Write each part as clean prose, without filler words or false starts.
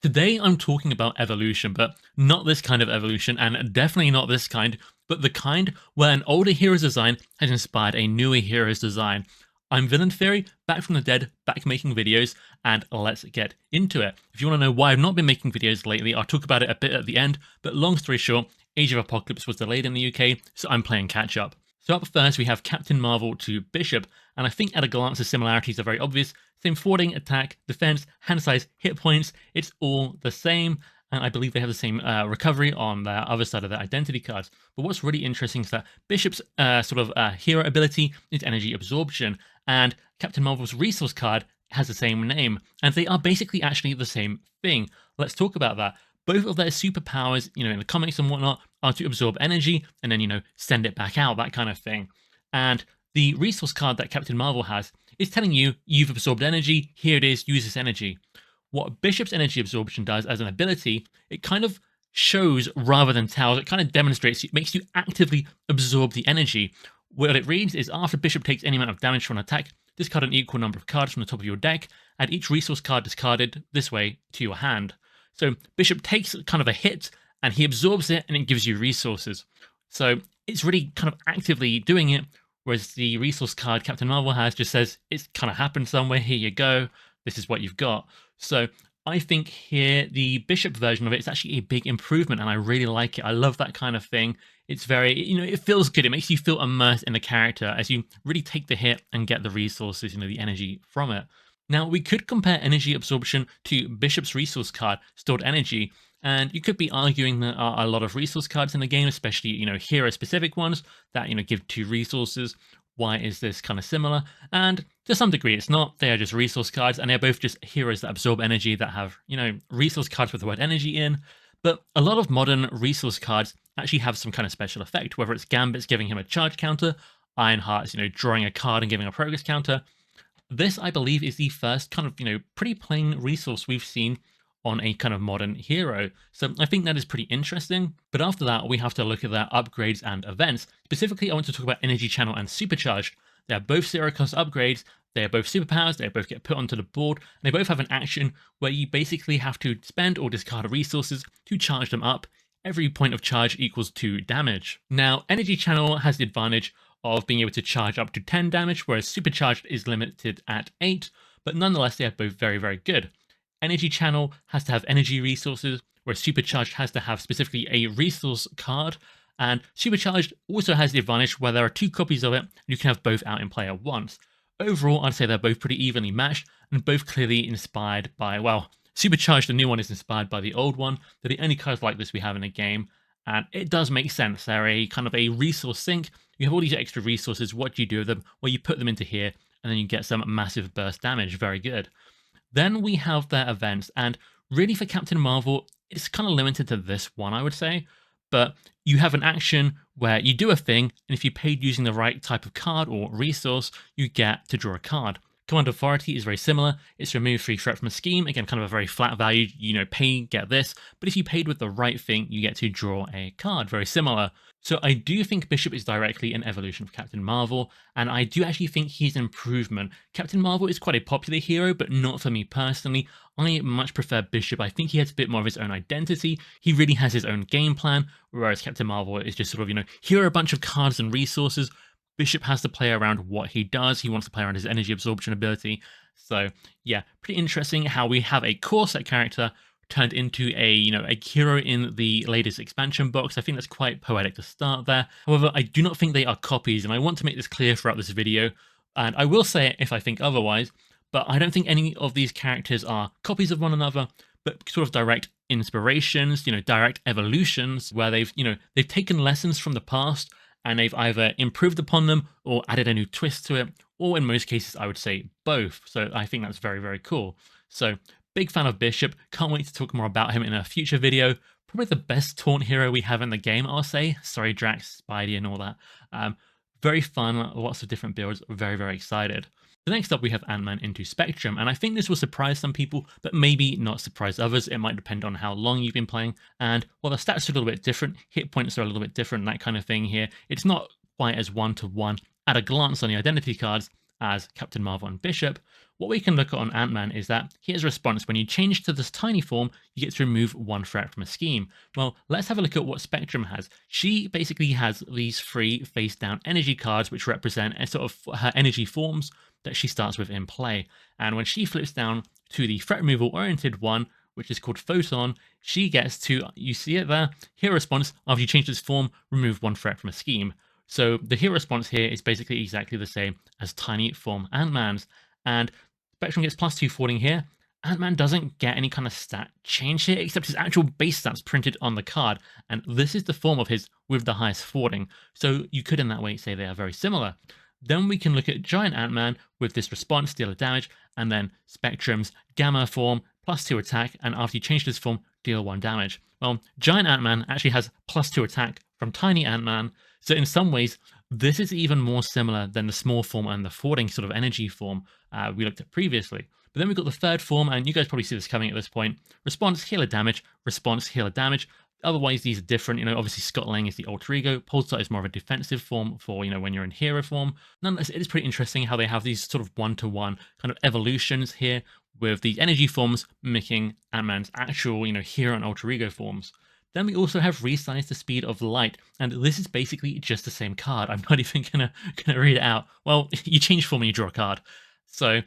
Today I'm talking about evolution, but not this kind of evolution, and definitely not this kind, but the kind where an older hero's design has inspired a newer hero's design. I'm Villain Theory, back from the dead, back making videos, and let's get into it. If you want to know why I've not been making videos lately, I'll talk about it a bit at the end, but long story short, Age of Apocalypse was delayed in the UK, so I'm playing catch up. So up first we have Captain Marvel to Bishop, and I think at a glance the similarities are very obvious. Same forwarding, attack, defense, hand size, hit points, it's all the same. And I believe they have the same recovery on the other side of their identity cards. But what's really interesting is that Bishop's hero ability is energy absorption, and Captain Marvel's resource card has the same name, and they are basically actually the same thing. Let's talk about that. Both of their superpowers, in the comics and whatnot, are to absorb energy and then, send it back out, that kind of thing. And the resource card that Captain Marvel has is telling you, you've absorbed energy, here it is, use this energy. What Bishop's energy absorption does as an ability, it kind of shows rather than tells, it kind of demonstrates, it makes you actively absorb the energy. What it reads is, after Bishop takes any amount of damage from an attack, discard an equal number of cards from the top of your deck, add each resource card discarded this way to your hand. So Bishop takes kind of a hit and he absorbs it and it gives you resources. So it's really kind of actively doing it, whereas the resource card Captain Marvel has just says, it's kind of happened somewhere, here you go, this is what you've got. So I think here the Bishop version of it is actually a big improvement and I really like it. I love that kind of thing. It's very, it feels good. It makes you feel immersed in the character as you really take the hit and get the resources, the energy from it. Now, we could compare energy absorption to Bishop's resource card, stored energy, and you could be arguing there are a lot of resource cards in the game, especially, hero-specific ones that, give 2 resources. Why is this kind of similar? And to some degree, it's not. They are just resource cards, and they're both just heroes that absorb energy that have, resource cards with the word energy in. But a lot of modern resource cards actually have some kind of special effect, whether it's Gambit's giving him a charge counter, Ironheart's, drawing a card and giving a progress counter. This, I believe, is the first kind of, pretty plain resource we've seen on a kind of modern hero. So I think that is pretty interesting. But after that, we have to look at their upgrades and events. Specifically, I want to talk about Energy Channel and Supercharged. They are both zero-cost upgrades. They are both superpowers. They both get put onto the board. And they both have an action where you basically have to spend or discard resources to charge them up. Every point of charge equals 2 damage. Now, Energy Channel has the advantage of being able to charge up to 10 damage, whereas Supercharged is limited at 8, but nonetheless they are both very, very good. Energy Channel has to have energy resources, whereas Supercharged has to have specifically a resource card, and Supercharged also has the advantage where there are 2 copies of it, and you can have both out in play at once. Overall, I'd say they're both pretty evenly matched, and both clearly inspired by, well, Supercharged, the new one, is inspired by the old one. They're the only cards like this we have in the game, and it does make sense. They're a kind of a resource sink. You have all these extra resources. What do you do with them? Well, you put them into here, and then you get some massive burst damage. Very good. Then we have their events, and really for Captain Marvel, it's kind of limited to this one, I would say. But you have an action where you do a thing, and if you paid using the right type of card or resource, you get to draw a card. Command Authority is very similar. It's remove 3 threat from a scheme. Again, kind of a very flat value, pay, get this. But if you paid with the right thing, you get to draw a card. Very similar. So I do think Bishop is directly an evolution of Captain Marvel, and I do actually think he's an improvement. Captain Marvel is quite a popular hero, but not for me personally. I much prefer Bishop. I think he has a bit more of his own identity. He really has his own game plan, whereas Captain Marvel is just sort of, here are a bunch of cards and resources. Bishop has to play around what he does. He wants to play around his energy absorption ability. So yeah, pretty interesting how we have a core set character turned into a hero in the latest expansion box. I think that's quite poetic to start there. However, I do not think they are copies, and I want to make this clear throughout this video. And I will say it if I think otherwise, but I don't think any of these characters are copies of one another, but sort of direct inspirations, direct evolutions where they've taken lessons from the past and they've either improved upon them or added a new twist to it, or in most cases, I would say both. So I think that's very, very cool. So big fan of Bishop. Can't wait to talk more about him in a future video. Probably the best taunt hero we have in the game, I'll say. Sorry, Drax, Spidey, and all that. Very fun, lots of different builds. Very, very excited. The next up, we have Ant-Man into Spectrum, and I think this will surprise some people, but maybe not surprise others. It might depend on how long you've been playing, and while the stats are a little bit different, hit points are a little bit different, that kind of thing here. It's not quite as one-to-one at a glance on the identity cards. as Captain Marvel and Bishop, what we can look at on Ant-Man is that here's a response. When you change to this tiny form, you get to remove one threat from a scheme. Well, let's have a look at what Spectrum has. She basically has these 3 face-down energy cards, which represent a sort of her energy forms that she starts with in play. And when she flips down to the threat removal oriented one, which is called Photon, she gets to, you see it there, hero response, after you change this form, remove 1 threat from a scheme. So the hero response here is basically exactly the same as tiny form Ant-Man's. And Spectrum gets +2 forwarding here. Ant-Man doesn't get any kind of stat change here, except his actual base stats printed on the card. And this is the form of his with the highest forwarding. So you could in that way say they are very similar. Then we can look at Giant Ant-Man with this response, deal a damage, and then Spectrum's Gamma form, +2 attack, and after you change this form, deal 1 damage. Well, Giant Ant-Man actually has +2 attack from Tiny Ant-Man, so in some ways, this is even more similar than the small form and the forwarding sort of energy form we looked at previously. But then we've got the third form, and you guys probably see this coming at this point. Response, healer damage, response, healer damage. Otherwise, these are different. Obviously Scott Lang is the alter ego. Polestar is more of a defensive form for, when you're in hero form. Nonetheless, it is pretty interesting how they have these sort of one-to-one kind of evolutions here with these energy forms mimicking Ant-Man's actual, hero and alter ego forms. Then we also have resize the speed of light, and this is basically just the same card. I'm not even gonna read it out. Well, you change form and you draw a card. So,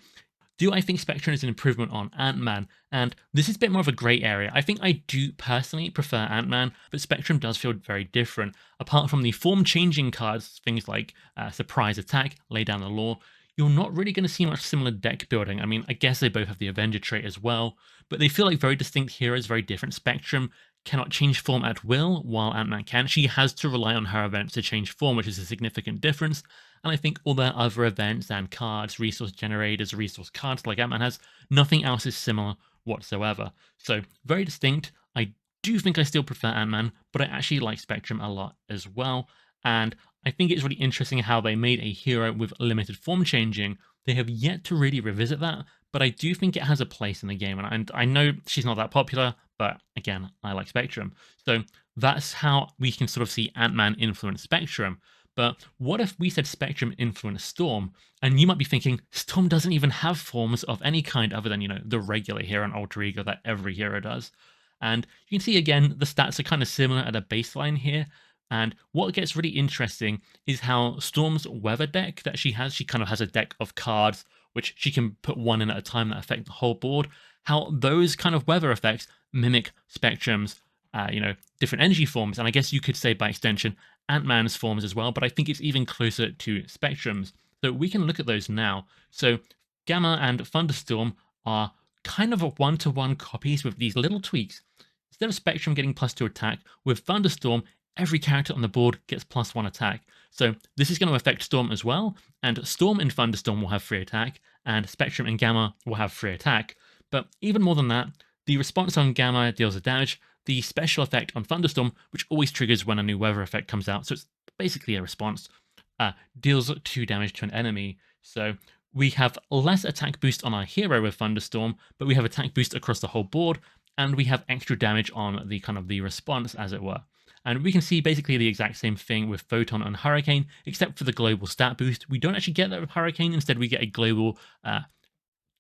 do I think Spectrum is an improvement on Ant-Man? And this is a bit more of a grey area. I think I do personally prefer Ant-Man, but Spectrum does feel very different. Apart from the form-changing cards, things like Surprise Attack, Lay Down the Law, you're not really going to see much similar deck building. I mean, I guess they both have the Avenger trait as well, but they feel like very distinct heroes, very different. Spectrum cannot change form at will, while Ant-Man can. She has to rely on her events to change form, which is a significant difference. And I think all their other events and cards, resource generators, resource cards like Ant-Man has, nothing else is similar whatsoever. So very distinct. I do think I still prefer Ant-Man, but I actually like Spectrum a lot as well. And I think it's really interesting how they made a hero with limited form changing. They have yet to really revisit that, but I do think it has a place in the game. And I know she's not that popular, but again, I like Spectrum. So that's how we can sort of see Ant-Man influence Spectrum. But what if we said Spectrum influenced Storm? And you might be thinking, Storm doesn't even have forms of any kind other than, the regular hero and alter ego that every hero does. And you can see again, the stats are kind of similar at a baseline here. And what gets really interesting is how Storm's weather deck that she kind of has a deck of cards, which she can put one in at a time that affect the whole board. How those kind of weather effects mimic Spectrum's, different energy forms. And I guess you could say by extension, Ant-Man's forms as well, but I think it's even closer to Spectrum's. So we can look at those now. So Gamma and Thunderstorm are kind of a one-to-one copies with these little tweaks. Instead of Spectrum getting +2 attack, with Thunderstorm, every character on the board gets +1 attack. So this is going to affect Storm as well, and Storm and Thunderstorm will have 3 attack, and Spectrum and Gamma will have 3 attack. But even more than that, the response on Gamma deals a damage, the special effect on Thunderstorm, which always triggers when a new weather effect comes out, so it's basically a response, deals 2 damage to an enemy. So we have less attack boost on our hero with Thunderstorm, but we have attack boost across the whole board, and we have extra damage on the kind of the response, as it were. And we can see basically the exact same thing with Photon and Hurricane, except for the global stat boost. We don't actually get that with Hurricane. Instead, we get a global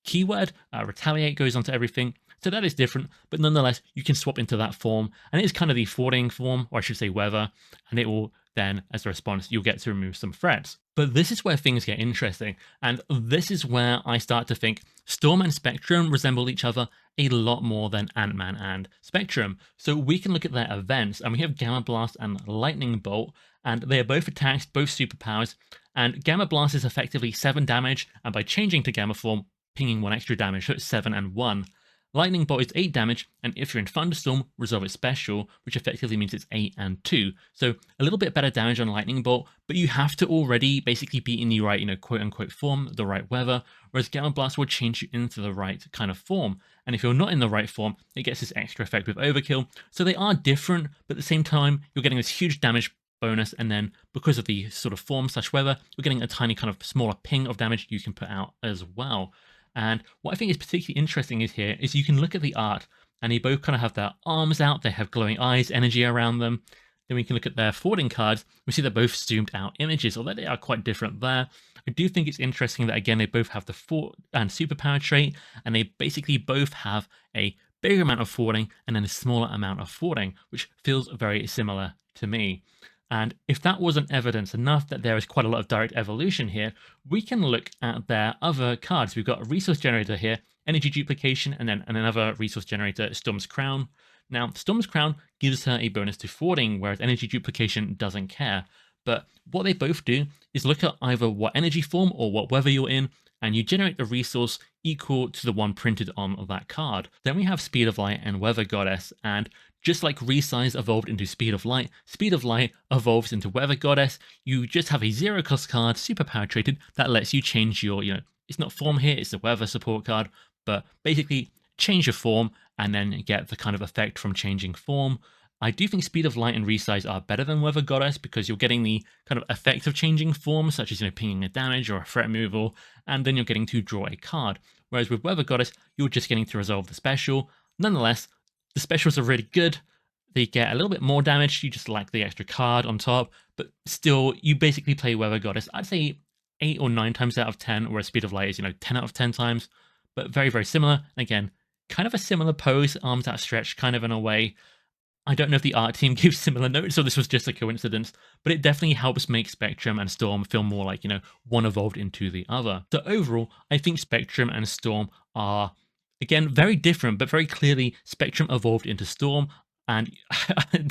keyword. Retaliate goes onto everything. So that is different, but nonetheless, you can swap into that form. And it is kind of the forwarding form, or I should say weather, and it will then, as a response, you'll get to remove some threats. But this is where things get interesting, and this is where I start to think Storm and Spectrum resemble each other a lot more than Ant-Man and Spectrum. So we can look at their events, and we have Gamma Blast and Lightning Bolt, and they are both attacks, both superpowers, and Gamma Blast is effectively 7 damage, and by changing to Gamma form, pinging 1 extra damage, so it's 7 and 1. Lightning Bolt is 8 damage, and if you're in Thunderstorm, resolve its special, which effectively means it's 8 and 2. So a little bit better damage on Lightning Bolt, but you have to already basically be in the right, quote-unquote form, the right weather, whereas Gamma Blast will change you into the right kind of form. And if you're not in the right form, it gets this extra effect with Overkill. So they are different, but at the same time, you're getting this huge damage bonus, and then because of the sort of form/weather, you're getting a tiny kind of smaller ping of damage you can put out as well. And what I think is particularly interesting is you can look at the art, and they both kind of have their arms out, they have glowing eyes, energy around them. Then we can look at their forwarding cards. We see they're both zoomed out images, although they are quite different there. I do think it's interesting that, again, they both have the fort and superpower trait, and they basically both have a bigger amount of forwarding and then a smaller amount of forwarding, which feels very similar to me. And if that wasn't evidence enough that there is quite a lot of direct evolution here, we can look at their other cards. We've got a resource generator here, energy duplication, and then another resource generator, Storm's Crown. Now, Storm's Crown gives her a bonus to forwarding, whereas energy duplication doesn't care. But what they both do is look at either what energy form or what weather you're in, and you generate a resource equal to the one printed on that card. Then we have Speed of Light and Weather Goddess, and just like Resize evolved into Speed of Light evolves into Weather Goddess. You just have a 0-cost card, superpower traded, that lets you change your, it's not form here, it's the weather support card, but basically change your form and then get the kind of effect from changing form. I do think Speed of Light and Resize are better than Weather Goddess because you're getting the kind of effect of changing form, such as, pinging a damage or a threat removal, and then you're getting to draw a card. Whereas with Weather Goddess, you're just getting to resolve the special. Nonetheless, the specials are really good. They get a little bit more damage, you just lack the extra card on top, but still, you basically play Weather Goddess, I'd say 8 or 9 times out of 10, whereas Speed of Light is, 10 out of 10 times, but very, very similar. Again, kind of a similar pose, arms outstretched, kind of in a way. I don't know if the art team gives similar notes or this was just a coincidence, but it definitely helps make Spectrum and Storm feel more like, one evolved into the other. So overall, I think Spectrum and Storm are, again, very different, but very clearly Spectrum evolved into Storm. And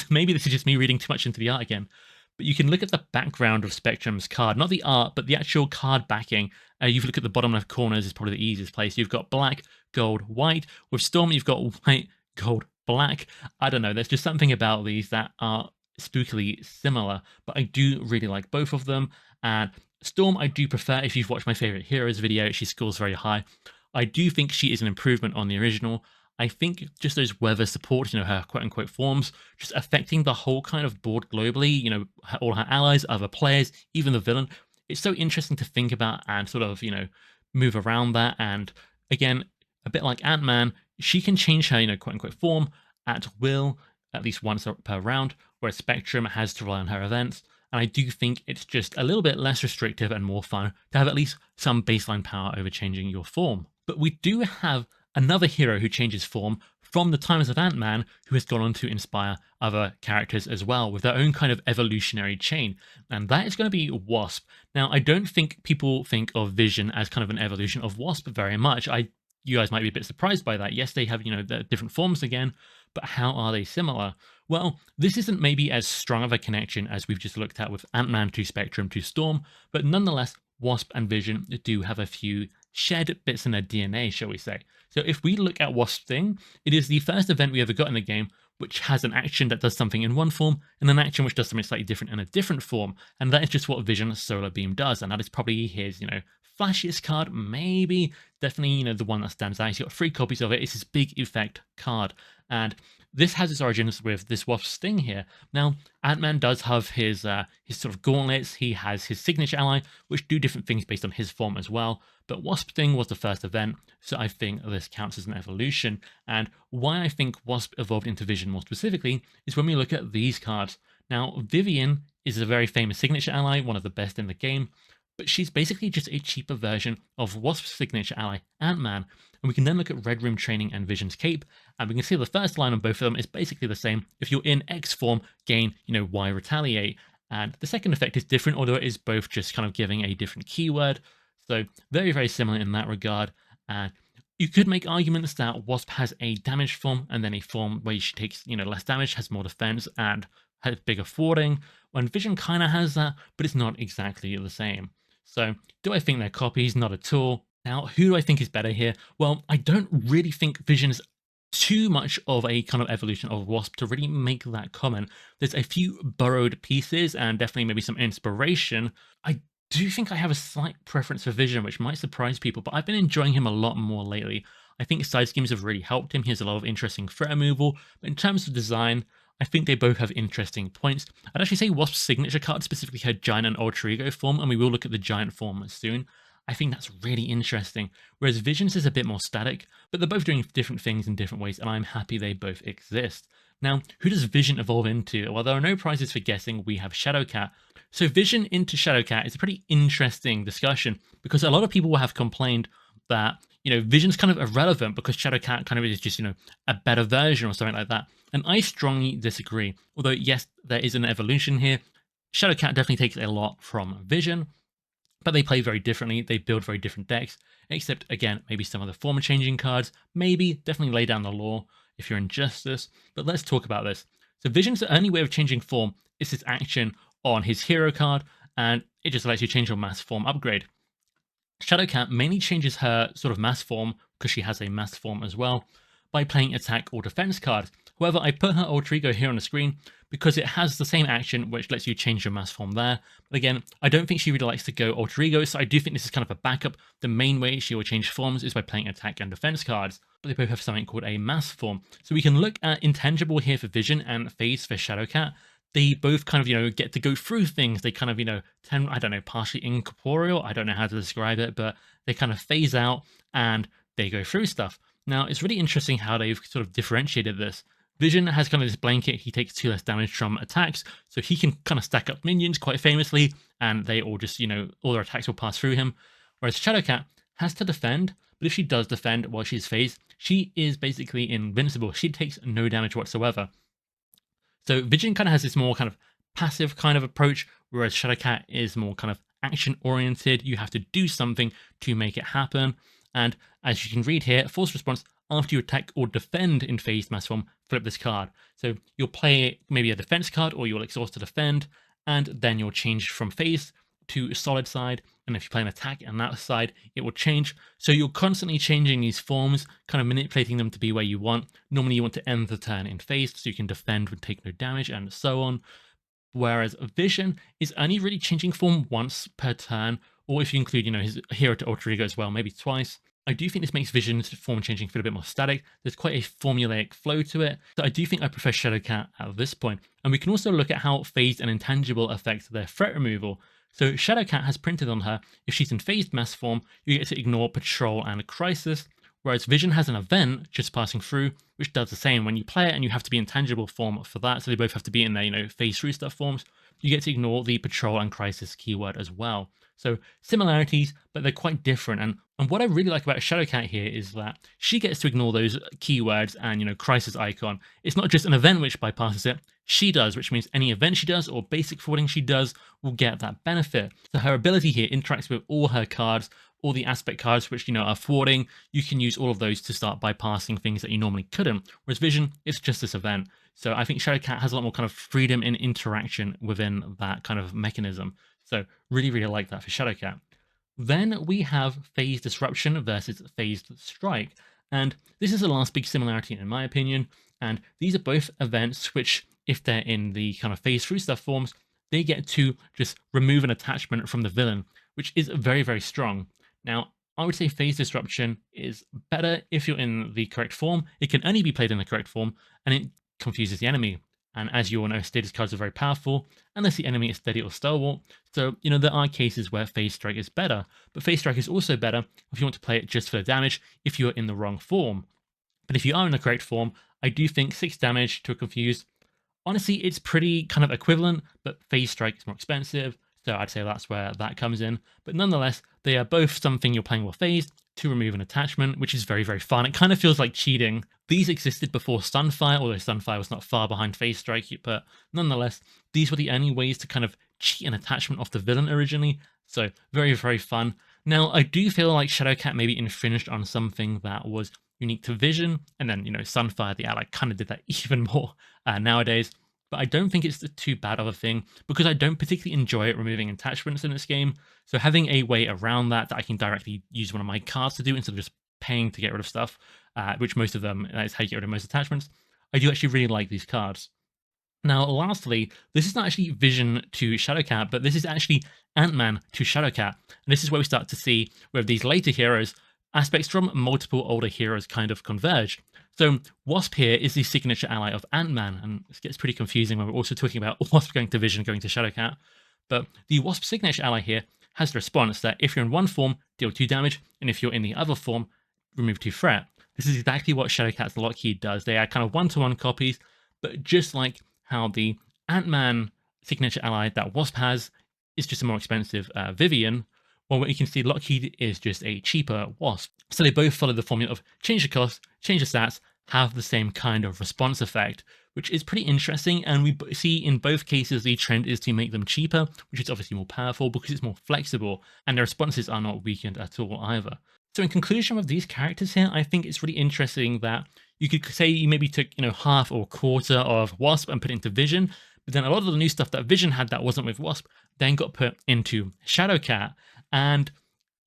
maybe this is just me reading too much into the art again, but you can look at the background of Spectrum's card, not the art, but the actual card backing. You look at the bottom left corners is probably the easiest place. You've got black, gold, white. With Storm, you've got white, gold, black. I don't know, there's just something about these that are spookily similar, but I do really like both of them. And Storm, I do prefer. If you've watched my favorite heroes video, she scores very high. I do think she is an improvement on the original. I think just those weather support, her quote-unquote forms, just affecting the whole kind of board globally, all her allies, other players, even the villain. It's so interesting to think about and sort of, move around that. And again, a bit like Ant-Man, she can change her, quote-unquote form at will, at least once per round, whereas Spectrum has to rely on her events. And I do think it's just a little bit less restrictive and more fun to have at least some baseline power over changing your form. But we do have another hero who changes form from the times of Ant-Man, who has gone on to inspire other characters as well with their own kind of evolutionary chain, and that is going to be Wasp. Now, I don't think people think of Vision as kind of an evolution of Wasp very much. You guys might be a bit surprised by that. Yes, they have, the different forms again, but how are they similar? Well, this isn't maybe as strong of a connection as we've just looked at with Ant-Man to Spectrum to Storm, but nonetheless, Wasp and Vision do have a few shared bits in their DNA, shall we say. So if we look at Wasp Sting, it is the first event we ever got in the game which has an action that does something in one form and an action which does something slightly different in a different form. And that is just what Vision's Solar Beam does. And that is probably his, flashiest card, maybe, definitely, the one that stands out. He's got 3 copies of it. It's his big effect card. And this has its origins with this Wasp Sting here. Now, Ant-Man does have his sort of gauntlets. He has his signature ally, which do different things based on his form as well. But Wasp Sting was the first event, so I think this counts as an evolution. And why I think Wasp evolved into Vision more specifically is when we look at these cards. Now, Vivian is a very famous signature ally, one of the best in the game, but she's basically just a cheaper version of Wasp's signature ally, Ant-Man. And we can then look at Red Room Training and Vision's Cape, and we can see the first line on both of them is basically the same. If you're in X form, gain, Y retaliate. And the second effect is different, although it is both just kind of giving a different keyword. So very, very similar in that regard. And you could make arguments that Wasp has a damage form and then a form where she takes, less damage, has more defense, and has bigger forwarding, when Vision kind of has that, but it's not exactly the same. So do I think they're copies? Not at all. Now, who do I think is better here? Well, I don't really think Vision's too much of a kind of evolution of Wasp to really make that comment. There's a few borrowed pieces and definitely maybe some inspiration. I do think I have a slight preference for Vision, which might surprise people, but I've been enjoying him a lot more lately. I think side schemes have really helped him. He has a lot of interesting threat removal, but in terms of design, I think they both have interesting points. I'd actually say Wasp's signature card specifically had Giant and Alter Ego form, and we will look at the Giant form soon. I think that's really interesting. Whereas Visions is a bit more static, but they're both doing different things in different ways, and I'm happy they both exist. Now, who does Vision evolve into? Well, there are no prizes for guessing. We have Shadowcat. So Vision into Shadowcat is a pretty interesting discussion because a lot of people have complained that, Vision's kind of irrelevant because Shadowcat kind of is just, a better version or something like that. And I strongly disagree. Although, yes, there is an evolution here. Shadowcat definitely takes a lot from Vision, but they play very differently. They build very different decks, except, again, maybe some of the form changing cards. Maybe, definitely lay down the law if you're in Justice. But let's talk about this. So Vision's only way of changing form is his action on his hero card, and it just lets you change your mass form upgrade. Shadowcat mainly changes her sort of mass form, because she has a mass form as well, by playing attack or defense cards. However, I put her alter ego here on the screen because it has the same action which lets you change your mass form there. But again, I don't think she really likes to go alter ego, so I do think this is kind of a backup. The main way she will change forms is by playing attack and defense cards, but they both have something called a mass form. So we can look at Intangible here for Vision and Phase for Shadowcat. They both kind of, get to go through things. They kind of, I don't know, partially incorporeal. I don't know how to describe it, but they kind of phase out and they go through stuff. Now, it's really interesting how they've sort of differentiated this. Vision has kind of this blanket. He takes 2 less damage from attacks, so he can kind of stack up minions quite famously, and they all just, all their attacks will pass through him. Whereas Shadowcat has to defend, but if she does defend while she's phased, she is basically invincible. She takes no damage whatsoever. So Vision kind of has this more kind of passive kind of approach, whereas Shadowcat is more kind of action-oriented. You have to do something to make it happen. And as you can read here, force response, after you attack or defend in phased mass form, flip this card. So you'll play maybe a defense card or you'll exhaust to defend, and then you'll change from phase to solid side. And if you play an attack on that side, it will change. So you're constantly changing these forms, kind of manipulating them to be where you want. Normally you want to end the turn in phase so you can defend and take no damage and so on. Whereas Vision is only really changing form once per turn, or if you include, his hero to alter ego as well, maybe twice. I do think this makes Vision's form changing feel a bit more static. There's quite a formulaic flow to it. So I do think I prefer Shadowcat at this point. And we can also look at how phased and intangible affect their threat removal. So Shadowcat has printed on her, if she's in phased mass form, you get to ignore Patrol and Crisis, whereas Vision has an event just passing through, which does the same. When you play it and you have to be in tangible form for that, so they both have to be in their, phase through stuff forms, you get to ignore the Patrol and Crisis keyword as well. So similarities, but they're quite different. And what I really like about Shadowcat here is that she gets to ignore those keywords and, Crisis icon. It's not just an event which bypasses it, she does, which means any event she does or basic forwarding she does will get that benefit. So her ability here interacts with all her cards, all the aspect cards which, are forwarding. You can use all of those to start bypassing things that you normally couldn't. Whereas Vision, it's just this event. So I think Shadowcat has a lot more kind of freedom in interaction within that kind of mechanism. So really, really like that for Shadowcat. Then we have Phase Disruption versus Phased Strike. And this is the last big similarity in my opinion. And these are both events which, if they're in the kind of phase through stuff forms, they get to just remove an attachment from the villain, which is very, very strong. Now, I would say Phase Disruption is better if you're in the correct form. It can only be played in the correct form, and it confuses the enemy. And as you all know, status cards are very powerful, unless the enemy is steady or stalwart. So, there are cases where Phase Strike is better, but Phase Strike is also better if you want to play it just for the damage if you're in the wrong form. But if you are in the correct form, I do think 6 damage to a confused, honestly, it's pretty kind of equivalent, but Phase Strike is more expensive, so I'd say that's where that comes in. But nonetheless, they are both something you're playing with phased to remove an attachment, which is very, very fun. It kind of feels like cheating. These existed before Sunfire, although Sunfire was not far behind Phase Strike, but nonetheless, these were the only ways to kind of cheat an attachment off the villain originally, so very, very fun. Now, I do feel like Shadowcat maybe infringed on something that was unique to Vision, and then, Sunfire, the ally, kind of did that even more nowadays. But I don't think it's too bad of a thing, because I don't particularly enjoy removing attachments in this game. So having a way around that I can directly use one of my cards to do instead of just paying to get rid of stuff, which most of them is how you get rid of most attachments, I do actually really like these cards. Now, lastly, this is not actually Vision to Shadowcat, but this is actually Ant-Man to Shadowcat. And this is where we start to see, with these later heroes, aspects from multiple older heroes kind of converge. So Wasp here is the signature ally of Ant-Man, and this gets pretty confusing when we're also talking about Wasp going to Vision, going to Shadowcat. But the Wasp signature ally here has the response that if you're in one form, deal 2 damage, and if you're in the other form, remove 2 threat. This is exactly what Shadowcat's Lockheed does. They are kind of one-to-one copies, but just like how the Ant-Man signature ally that Wasp has is just a more expensive Vivian, well, what you can see, Lockheed is just a cheaper Wasp. So they both follow the formula of change the cost, change the stats, have the same kind of response effect, which is pretty interesting. And we see in both cases the trend is to make them cheaper, which is obviously more powerful because it's more flexible, and their responses are not weakened at all either. So in conclusion with these characters here, I think it's really interesting that you could say you maybe took, half or a quarter of Wasp and put it into Vision, but then a lot of the new stuff that Vision had that wasn't with Wasp then got put into Shadowcat. And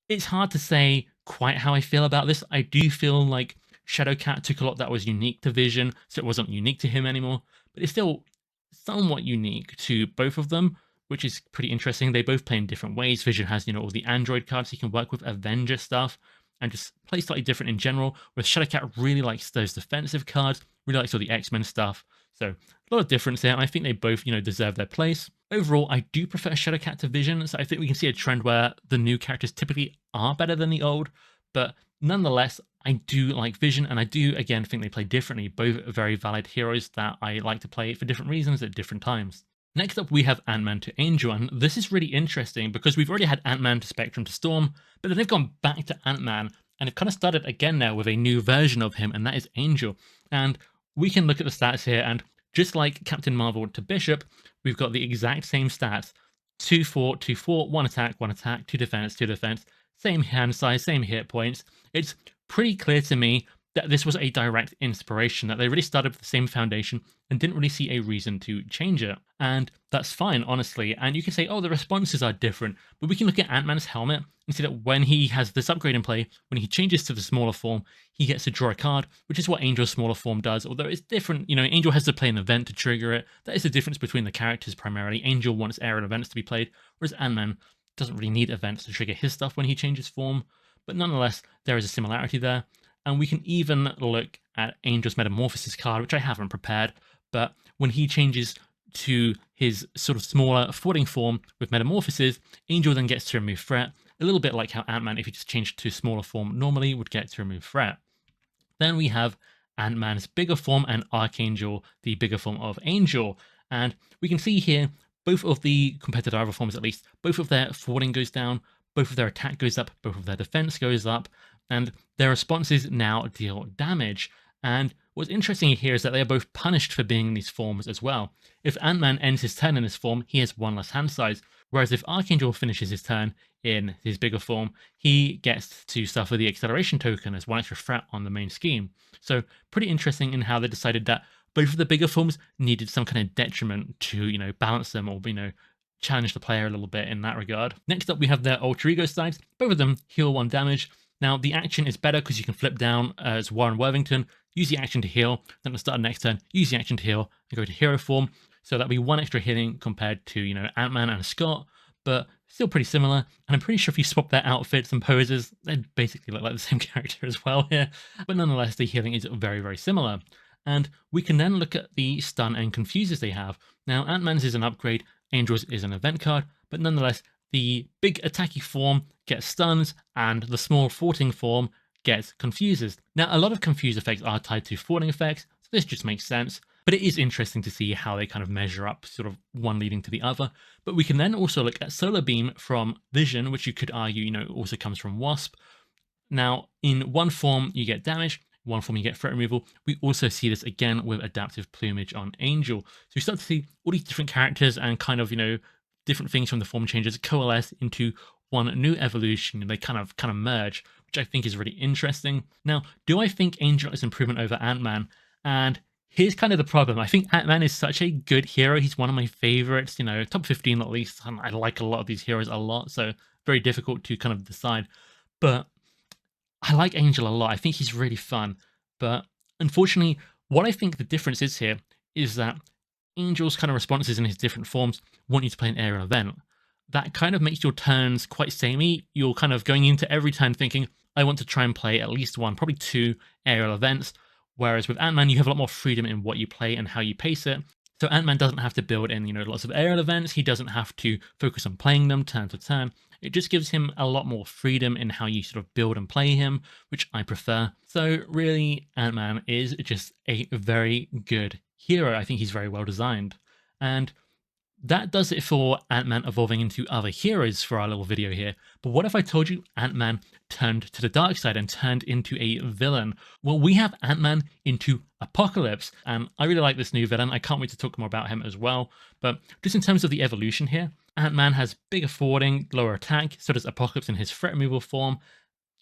it's hard to say quite how I feel about this. I do feel like Shadowcat took a lot that was unique to Vision, so it wasn't unique to him anymore, but it's still somewhat unique to both of them, which is pretty interesting. They both play in different ways. Vision has, all the Android cards he can work with, Avenger stuff, and just play slightly different in general, whereas Shadowcat really likes those defensive cards, really likes all the X-Men stuff. So a lot of difference there, and I think they both, deserve their place. Overall, I do prefer Shadowcat to Vision, so I think we can see a trend where the new characters typically are better than the old, but nonetheless, I do like Vision, and I do, again, think they play differently. Both very valid heroes that I like to play for different reasons at different times. Next up, we have Ant-Man to Angel, and this is really interesting because we've already had Ant-Man to Spectrum to Storm, but then they've gone back to Ant-Man, and they've kind of started again now with a new version of him, and that is Angel. And we can look at the stats here, and just like Captain Marvel to Bishop, we've got the exact same stats. 2-4, 2-4, 1 attack, 2 defense, same hand size, same hit points. It's pretty clear to me that this was a direct inspiration, that they really started with the same foundation and didn't really see a reason to change it. And that's fine, honestly. And you can say, oh, the responses are different, but we can look at Ant-Man's helmet and see that when he has this upgrade in play, when he changes to the smaller form, he gets to draw a card, which is what Angel's smaller form does, although it's different. Angel has to play an event to trigger it. That is the difference between the characters primarily. Angel wants aerial events to be played, whereas Ant-Man doesn't really need events to trigger his stuff when he changes form. But nonetheless, there is a similarity there. And we can even look at Angel's Metamorphosis card, which I haven't prepared, but when he changes to his sort of smaller footing form with Metamorphosis, Angel then gets to remove threat, a little bit like how Ant-Man, if he just changed to smaller form normally, would get to remove threat. Then we have Ant-Man's bigger form and Archangel, the bigger form of Angel. And we can see here, both of the compared to the other forms at least, both of their forwarding goes down, both of their attack goes up, both of their defense goes up, and their responses now deal damage. And what's interesting here is that they are both punished for being in these forms as well. If Ant-Man ends his turn in this form, he has 1 less hand size, whereas if Archangel finishes his turn in his bigger form, he gets to suffer the acceleration token as 1 extra threat on the main scheme. So pretty interesting in how they decided that both of the bigger forms needed some kind of detriment to, balance them or, challenge the player a little bit in that regard. Next up, we have their alter ego sides. Both of them heal 1 damage. Now, the action is better because you can flip down as Warren Worthington, use the action to heal, then at the start of next turn, use the action to heal, and go to hero form. So that'll be 1 extra healing compared to, Ant-Man and Scott, but still pretty similar. And I'm pretty sure if you swap their outfits and poses, they basically look like the same character as well here. But nonetheless, the healing is very, very similar. And we can then look at the stun and confuses they have. Now, Ant-Man's is an upgrade, Angel's is an event card, but nonetheless, the big attacky form gets stuns, and the small thwarting form gets confuses. Now, a lot of confuse effects are tied to thwarting effects, so this just makes sense, but it is interesting to see how they kind of measure up, sort of one leading to the other. But we can then also look at Solar Beam from Vision, which you could argue, also comes from Wasp. Now, in one form, you get damage, one form you get threat removal. We also see this again with Adaptive Plumage on Angel. So we start to see all these different characters and kind of, different things from the form changes coalesce into one new evolution. They kind of merge, which I think is really interesting. Now, do I think Angel is improvement over Ant-Man? And here's kind of the problem. I think Ant-Man is such a good hero. He's one of my favorites, top 15 at least. I like a lot of these heroes a lot, so very difficult to kind of decide. But I like Angel a lot. I think he's really fun. But unfortunately, what I think the difference is here is that Angel's kind of responses in his different forms want you to play an aerial event. That kind of makes your turns quite samey. You're kind of going into every turn thinking, I want to try and play at least 1, probably 2 aerial events. Whereas with Ant-Man, you have a lot more freedom in what you play and how you pace it. So Ant-Man doesn't have to build in, lots of aerial events. He doesn't have to focus on playing them turn to turn. It just gives him a lot more freedom in how you sort of build and play him, which I prefer. So really, Ant-Man is just a very good hero. I think he's very well designed. And that does it for Ant-Man evolving into other heroes for our little video here. But what if I told you Ant-Man turned to the dark side and turned into a villain? Well, we have Ant-Man into Apocalypse, and I really like this new villain. I can't wait to talk more about him as well. But just in terms of the evolution here, Ant-Man has bigger forwarding, lower attack, so does Apocalypse in his threat removal form,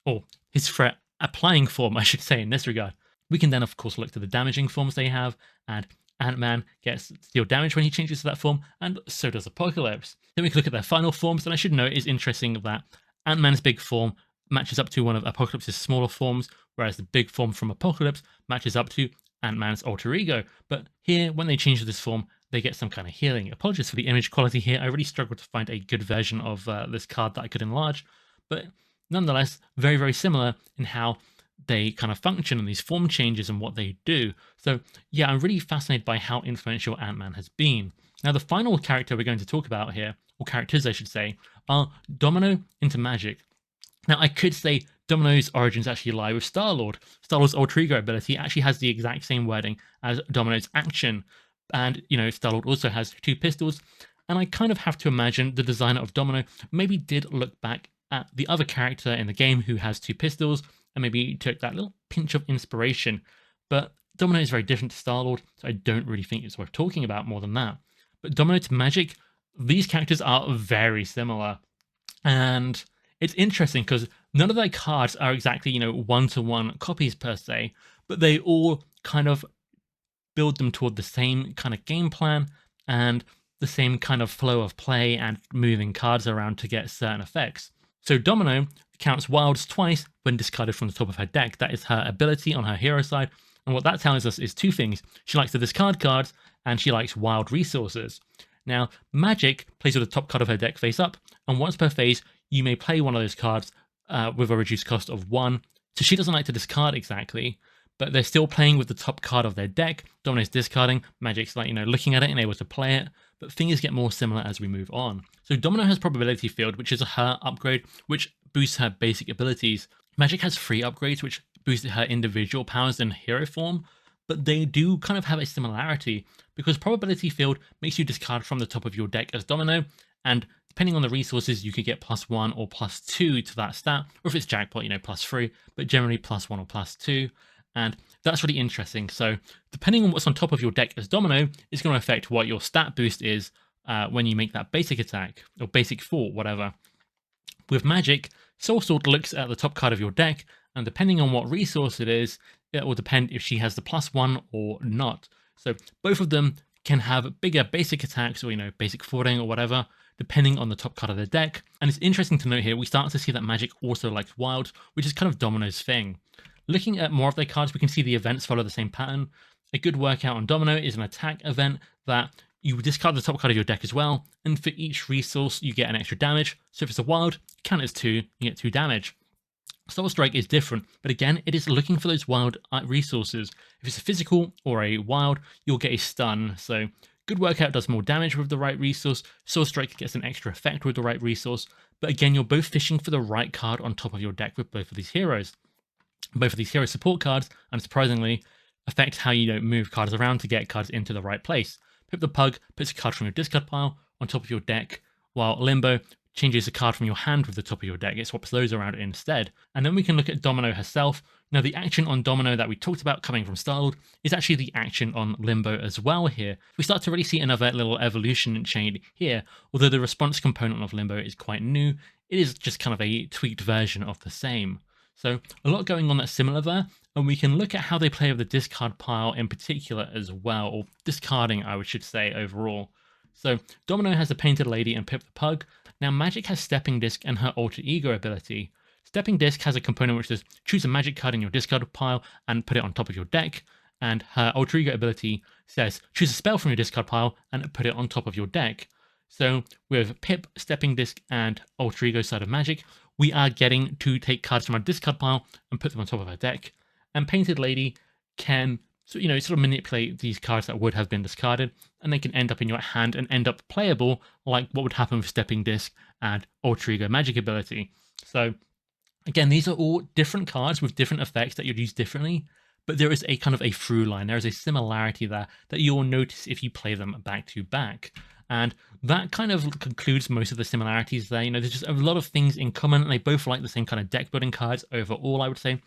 or his threat applying form, I should say, in this regard. We can then, of course, look to the damaging forms they have, and Ant-Man gets deal damage when he changes to that form, and so does Apocalypse. Then we can look at their final forms, and I should note it is interesting that Ant-Man's big form matches up to one of Apocalypse's smaller forms, whereas the big form from Apocalypse matches up to Ant-Man's alter ego. But here, when they change to this form, they get some kind of healing. Apologies for the image quality here. I really struggled to find a good version of this card that I could enlarge, but nonetheless, very, very similar in how they kind of function and these form changes and what they do. So yeah, I'm really fascinated by how influential Ant-Man has been. Now, the final character we're going to talk about here, or characters I should say, are Domino into Magic. Now, I could say Domino's origins actually lie with Star-Lord. Star-Lord's alter ego ability actually has the exact same wording as Domino's action. And, Star-Lord also has 2 pistols. And I kind of have to imagine the designer of Domino maybe did look back at the other character in the game who has 2 pistols and maybe took that little pinch of inspiration. But Domino is very different to Star-Lord, so I don't really think it's worth talking about more than that. But Domino to Magic, these characters are very similar. And it's interesting because none of their cards are exactly, one-to-one copies per se, but they all kind of build them toward the same kind of game plan and the same kind of flow of play and moving cards around to get certain effects. So Domino counts wilds twice when discarded from the top of her deck. That is her ability on her hero side. And what that tells us is 2 things. She likes to discard cards and she likes wild resources. Now, Magic plays with the top card of her deck face up, and once per phase, you may play one of those cards with a reduced cost of 1. So she doesn't like to discard exactly, but they're still playing with the top card of their deck. Domino's discarding, Magic's like, looking at it and able to play it, but things get more similar as we move on. So Domino has Probability Field, which is her upgrade, which boosts her basic abilities. Magic has 3 upgrades, which boost her individual powers in hero form, but they do kind of have a similarity, because Probability Field makes you discard from the top of your deck as Domino, and depending on the resources, you could get +1 or +2 to that stat, or if it's Jackpot, +3, but generally +1 or +2. And that's really interesting. So depending on what's on top of your deck as Domino, it's going to affect what your stat boost is when you make that basic attack, or basic fort, whatever. With Magic, Soul Sword looks at the top card of your deck, and depending on what resource it is, it will depend if she has the +1 or not. So both of them can have bigger basic attacks, or basic forwarding or whatever, depending on the top card of the deck. And it's interesting to note here, we start to see that Magic also likes wilds, which is kind of Domino's thing. Looking at more of their cards, we can see the events follow the same pattern. A good workout on Domino is an attack event that you discard the top card of your deck as well, and for each resource you get an extra damage. So if it's a wild, count as 2, you get 2 damage. Soul Strike is different, but again, it is looking for those wild resources. If it's a physical or a wild, you'll get a stun. So good workout does more damage with the right resource. Soul Strike gets an extra effect with the right resource. But again, you're both fishing for the right card on top of your deck with both of these heroes. Both of these hero support cards, unsurprisingly, affect how you move cards around to get cards into the right place. Pip the Pug puts a card from your discard pile on top of your deck, while Limbo changes a card from your hand with the top of your deck. It swaps those around instead. And then we can look at Domino herself. Now, the action on Domino that we talked about coming from Star-Lord is actually the action on Limbo as well here. We start to really see another little evolution chain here. Although the response component of Limbo is quite new, it is just kind of a tweaked version of the same. So a lot going on that's similar there, and we can look at how they play with the discard pile in particular as well, or discarding, I should say, overall. So Domino has the Painted Lady and Pip the Pug. Now Magic has Stepping Disc and her Alter Ego ability. Stepping Disc has a component which says choose a magic card in your discard pile and put it on top of your deck, and her Alter Ego ability says choose a spell from your discard pile and put it on top of your deck. So with Pip, Stepping Disc, and Alter Ego side of Magic, we are getting to take cards from our discard pile and put them on top of our deck. And Painted Lady can So, sort of manipulate these cards that would have been discarded, and they can end up in your hand and end up playable, like what would happen with Stepping Disc and Alter Ego Magic ability. So, again, these are all different cards with different effects that you'd use differently, but there is a kind of a through line. There is a similarity there that you'll notice if you play them back to back. And that kind of concludes most of the similarities there. There's just a lot of things in common, and they both like the same kind of deck building cards overall, I would say.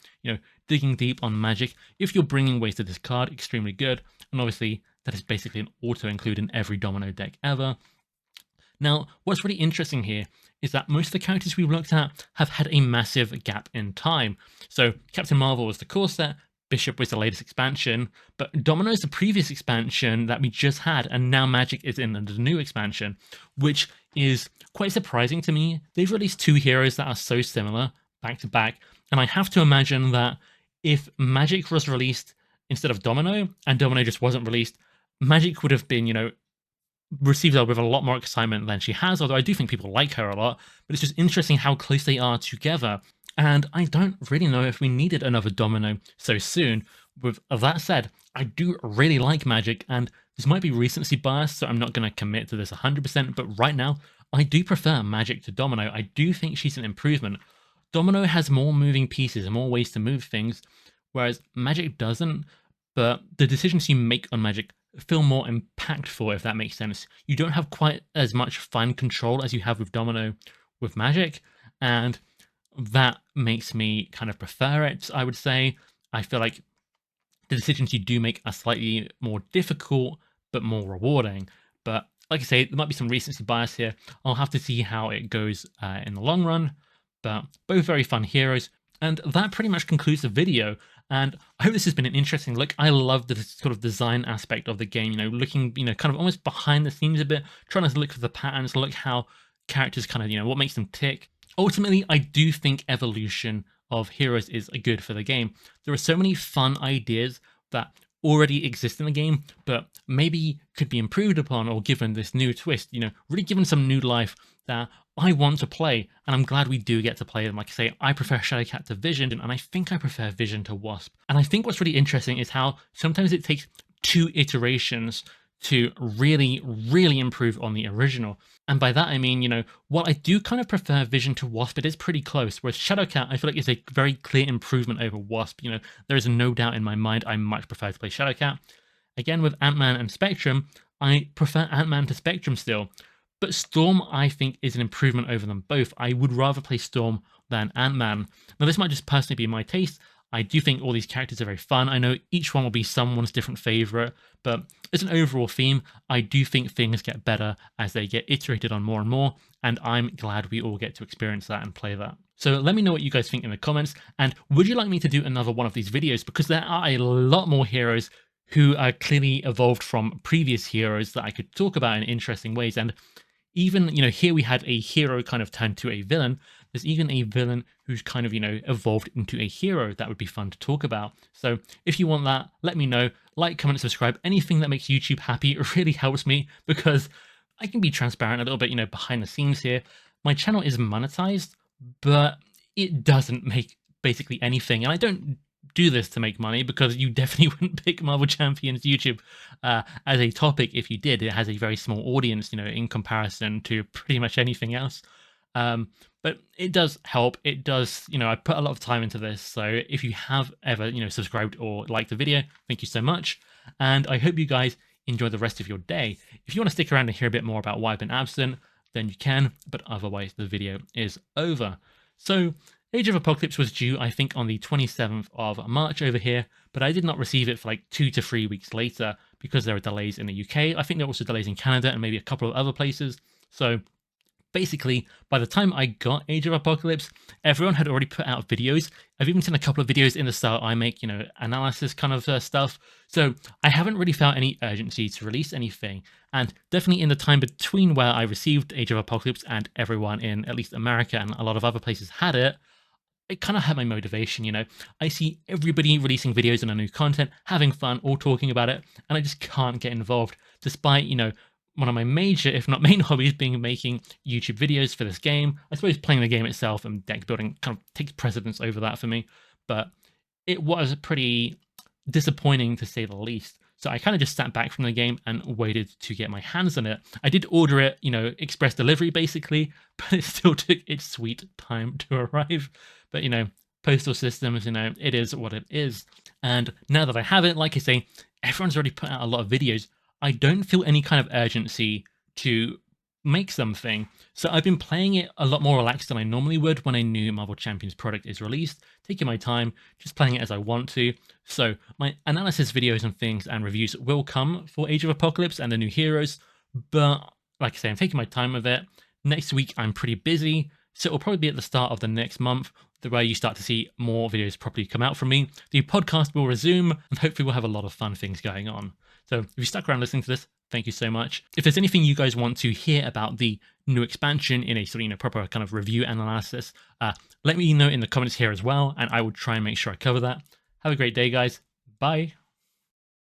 Digging deep on Magic. If you're bringing ways to discard, extremely good. And obviously, that is basically an auto-include in every Domino deck ever. Now, what's really interesting here is that most of the characters we've looked at have had a massive gap in time. So Captain Marvel was the core set, Bishop was the latest expansion, but Domino is the previous expansion that we just had, and now Magic is in the new expansion, which is quite surprising to me. They've released two heroes that are so similar back to back, and I have to imagine that if Magic was released instead of Domino, and Domino just wasn't released, Magic would have been, received her with a lot more excitement than she has, although I do think people like her a lot, but it's just interesting how close they are together. And I don't really know if we needed another Domino so soon. With that said, I do really like Magic, and this might be recency bias, so I'm not going to commit to this 100%, but right now, I do prefer Magic to Domino. I do think she's an improvement. Domino has more moving pieces and more ways to move things, whereas Magic doesn't, but the decisions you make on Magic feel more impactful, if that makes sense. You don't have quite as much fine control as you have with Domino with Magic, and that makes me kind of prefer it, I would say. I feel like the decisions you do make are slightly more difficult, but more rewarding. But like I say, there might be some recency bias here. I'll have to see how it goes in the long run. But both very fun heroes. And that pretty much concludes the video. And I hope this has been an interesting look. I love the sort of design aspect of the game, looking, kind of almost behind the scenes a bit, trying to look for the patterns, look how characters kind of, what makes them tick. Ultimately, I do think evolution of heroes is good for the game. There are so many fun ideas that already exist in the game, but maybe could be improved upon or given this new twist, really given some new life that I want to play, and I'm glad we do get to play them. Like I say, I prefer Shadowcat to Vision, and I think I prefer Vision to Wasp. And I think what's really interesting is how sometimes it takes 2 iterations to really, really improve on the original. And by that I mean, while I do kind of prefer Vision to Wasp, it is pretty close, whereas Shadowcat I feel like is a very clear improvement over Wasp. There is no doubt in my mind I much prefer to play Shadowcat. Again, with Ant-Man and Spectrum, I prefer Ant-Man to Spectrum still, but Storm I think is an improvement over them both. I would rather play Storm than Ant-Man. Now this might just personally be my taste. I do think all these characters are very fun. I know each one will be someone's different favorite, but as an overall theme, I do think things get better as they get iterated on more and more, and I'm glad we all get to experience that and play that. So let me know what you guys think in the comments, and would you like me to do another one of these videos? Because there are a lot more heroes who are clearly evolved from previous heroes that I could talk about in interesting ways, and even, here we had a hero kind of turned to a villain. There's even a villain who's kind of, evolved into a hero that would be fun to talk about. So if you want that, let me know. Like, comment, subscribe. Anything that makes YouTube happy, it really helps me because I can be transparent a little bit, behind the scenes here. My channel is monetized, but it doesn't make basically anything. And I don't do this to make money because you definitely wouldn't pick Marvel Champions YouTube as a topic if you did. It has a very small audience, in comparison to pretty much anything else. But it does help. It does, I put a lot of time into this. So if you have ever, subscribed or liked the video, thank you so much. And I hope you guys enjoy the rest of your day. If you want to stick around and hear a bit more about why I've been absent, then you can, but otherwise the video is over. So Age of Apocalypse was due, I think, on the 27th of March over here, but I did not receive it for like 2 to 3 weeks later because there are delays in the UK. I think there are also delays in Canada and maybe a couple of other places. So basically, by the time I got Age of Apocalypse, everyone had already put out videos. I've even seen a couple of videos in the style I make, analysis kind of stuff. So I haven't really felt any urgency to release anything. And definitely in the time between where I received Age of Apocalypse and everyone in at least America and a lot of other places had it, it kind of hurt my motivation, I see everybody releasing videos and new content, having fun, all talking about it, and I just can't get involved, despite, one of my major, if not main hobbies being making YouTube videos for this game. I suppose playing the game itself and deck building kind of takes precedence over that for me, but it was pretty disappointing to say the least. So I kind of just sat back from the game and waited to get my hands on it. I did order it, express delivery basically, but it still took its sweet time to arrive. But, postal systems, it is what it is. And now that I have it, like I say, everyone's already put out a lot of videos. I don't feel any kind of urgency to make something. So I've been playing it a lot more relaxed than I normally would when a new Marvel Champions product is released, taking my time, just playing it as I want to. So my analysis videos and things and reviews will come for Age of Apocalypse and the new heroes, but like I say, I'm taking my time with it. Next week I'm pretty busy, so it'll probably be at the start of the next month where you start to see more videos properly come out from me. The podcast will resume, and hopefully we'll have a lot of fun things going on. So if you stuck around listening to this, thank you so much. If there's anything you guys want to hear about the new expansion in a sort of proper kind of review and analysis, let me know in the comments here as well, and I will try and make sure I cover that. Have a great day, guys. Bye.